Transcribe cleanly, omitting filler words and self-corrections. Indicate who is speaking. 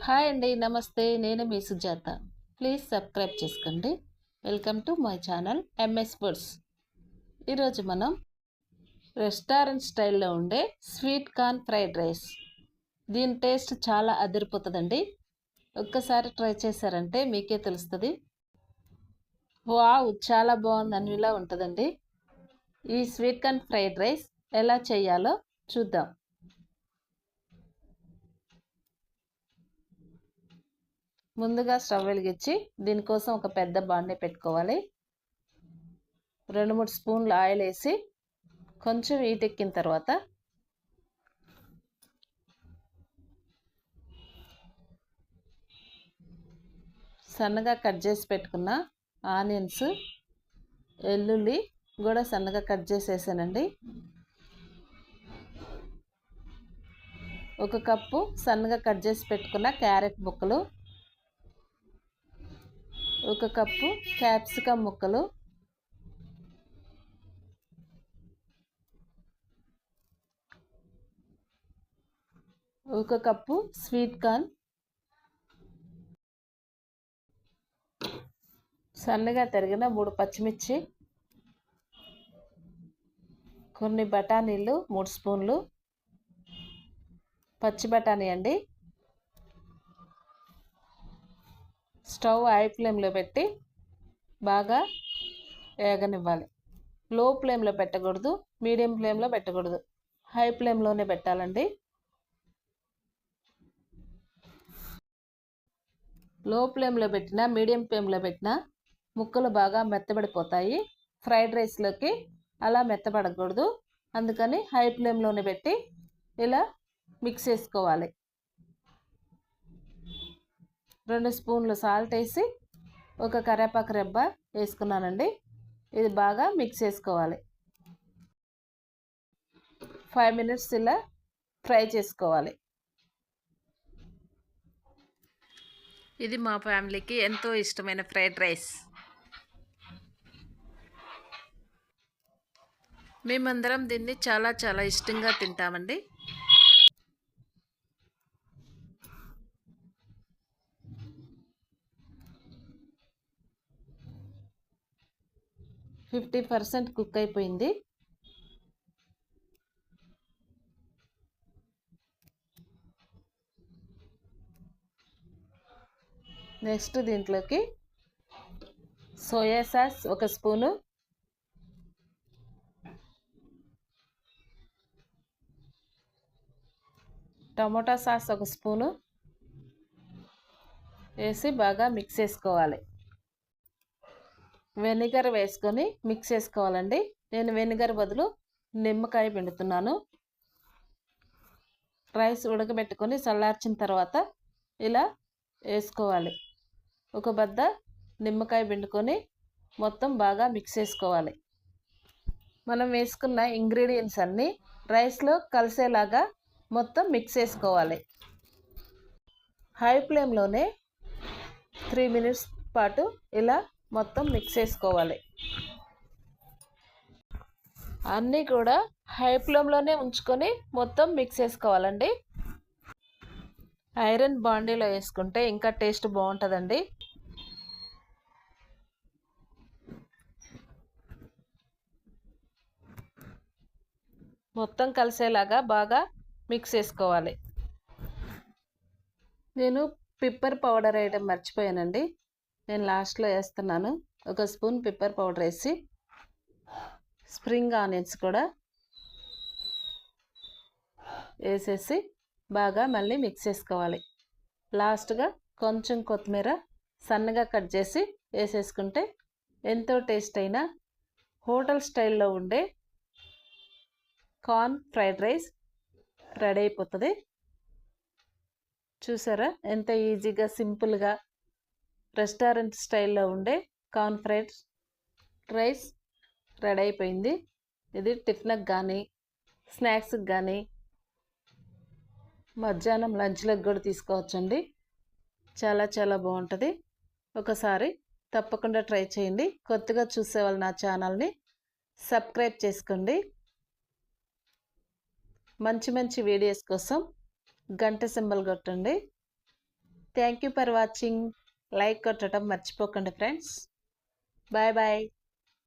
Speaker 1: Hi అండి, నమస్తే. నేను మీ సుజాత. ప్లీజ్ సబ్స్క్రైబ్ చేసుకోండి. Welcome to my channel MS foods. ఈరోజు మనం రెస్టారెంట్ స్టైల్లో ఉండే స్వీట్ కార్న్ ఫ్రైడ్ రైస్. దీని టేస్ట్ చాలా అదిరిపోతుందండి. ఒక్కసారి ట్రై చేశారంటే మీకే తెలుస్తుంది. వావ్, చాలా బాగుందని ఇలా ఉంటుందండి. ఈ స్వీట్ కార్న్ ఫ్రైడ్ రైస్ ఎలా చేయాలో చూద్దాం. ముందుగా స్టవ్ వెలిగించి దీనికోసం ఒక పెద్ద బాండీ పెట్టుకోవాలి. 2-3 స్పూన్లు ఆయిల్ వేసి కొంచెం హీటెక్కిన తర్వాత సన్నగా కట్ చేసి పెట్టుకున్న ఆనియన్స్, వెల్లుల్లి కూడా సన్నగా కట్ చేసేసానండి. 1 కప్పు సన్నగా కట్ చేసి పెట్టుకున్న క్యారెట్ ముక్కలు, 1 కప్పు క్యాప్సికమ్ ముక్కలు, 1 కప్పు స్వీట్ కార్న్, సన్నగా తరిగిన 3 పచ్చిమిర్చి, కొన్ని బఠానీలు 3 స్పూన్లు, పచ్చి బఠానీ అండి. స్టవ్ హై ఫ్లేమ్లో పెట్టి బాగా వేగనివ్వాలి. లో ఫ్లేమ్లో పెట్టకూడదు, మీడియం ఫ్లేమ్లో పెట్టకూడదు, హై ఫ్లేమ్లోనే పెట్టాలండి. లో ఫ్లేమ్లో పెట్టినా మీడియం ఫ్లేమ్లో పెట్టినా ముక్కలు బాగా మెత్తబడిపోతాయి. ఫ్రైడ్ రైస్లోకి అలా మెత్తబడకూడదు, అందుకని హై ఫ్లేమ్లోనే పెట్టి ఇలా మిక్స్ చేసుకోవాలి. 2 స్పూన్లు సాల్ట్ వేసి 1 కరివేపాకు రెబ్బ వేసుకున్నానండి. ఇది బాగా మిక్స్ చేసుకోవాలి. 5 మినిట్స్ ఇలా ఫ్రై చేసుకోవాలి. ఇది మా ఫ్యామిలీకి ఎంతో ఇష్టమైన ఫ్రైడ్ రైస్. మేమందరం దీన్ని చాలా చాలా ఇష్టంగా తింటామండి. ఫిఫ్టీ 50% కుక్ అయిపోయింది. నెక్స్ట్ దీంట్లోకి soya sauce 1 spoon, tomato sauce 1 spoon వేసి బాగా మిక్స్ చేసుకోవాలి. వెనిగర్ వేసుకొని మిక్స్ చేసుకోవాలండి. నేను వెనిగర్ బదులు నిమ్మకాయ పిండుతున్నాను. రైస్ ఉడకబెట్టుకొని చల్లార్చిన తర్వాత ఇలా వేసుకోవాలి. 1 బద్ద నిమ్మకాయ పిండుకొని మొత్తం బాగా మిక్స్ చేసుకోవాలి. మనం వేసుకున్న ఇంగ్రీడియంట్స్ అన్నీ రైస్లో కలిసేలాగా మొత్తం మిక్స్ చేసుకోవాలి. హై ఫ్లేమ్లోనే 3 మినిట్స్ పాటు ఇలా మొత్తం మిక్స్ చేసుకోవాలి. అన్నీ కూడా హై ఫ్లేమ్లోనే ఉంచుకొని మొత్తం మిక్స్ చేసుకోవాలండి. ఐరన్ బాండీలో వేసుకుంటే ఇంకా టేస్ట్ బాగుంటుందండి. మొత్తం కలిసేలాగా బాగా మిక్స్ చేసుకోవాలి. నేను పెప్పర్ పౌడర్ వేయడం మర్చిపోయానండి. నేను లాస్ట్లో వేస్తున్నాను. 1 స్పూన్ పెప్పర్ పౌడర్ వేసి స్ప్రింగ్ ఆనియన్స్ కూడా వేసేసి బాగా మళ్ళీ మిక్స్ చేసుకోవాలి. లాస్ట్గా కొంచెం కొత్తిమీర సన్నగా కట్ చేసి వేసేసుకుంటే ఎంతో టేస్ట్ అయిన హోటల్ స్టైల్లో ఉండే కార్న్ ఫ్రైడ్ రైస్ రెడీ అయిపోతుంది. చూసారా ఎంత ఈజీగా సింపుల్గా రెస్టారెంట్ స్టైల్లో ఉండే కార్న్ ఫ్రైడ్ రైస్ రెడీ అయిపోయింది. ఇది టిఫిన్కి కానీ స్నాక్స్కి కానీ మధ్యాహ్నం లంచ్లకు కూడా తీసుకోవచ్చండి. చాలా చాలా బాగుంటుంది. ఒకసారి తప్పకుండా ట్రై చేయండి. కొత్తగా చూసేవాళ్ళు నా ఛానల్ని సబ్స్క్రైబ్ చేసుకోండి. మంచి మంచి వీడియోస్ కోసం గంట సింబల్ కొట్టండి. Thank you for watching. Like కొట్టడం మర్చిపోకండి ఫ్రెండ్స్. Bye bye.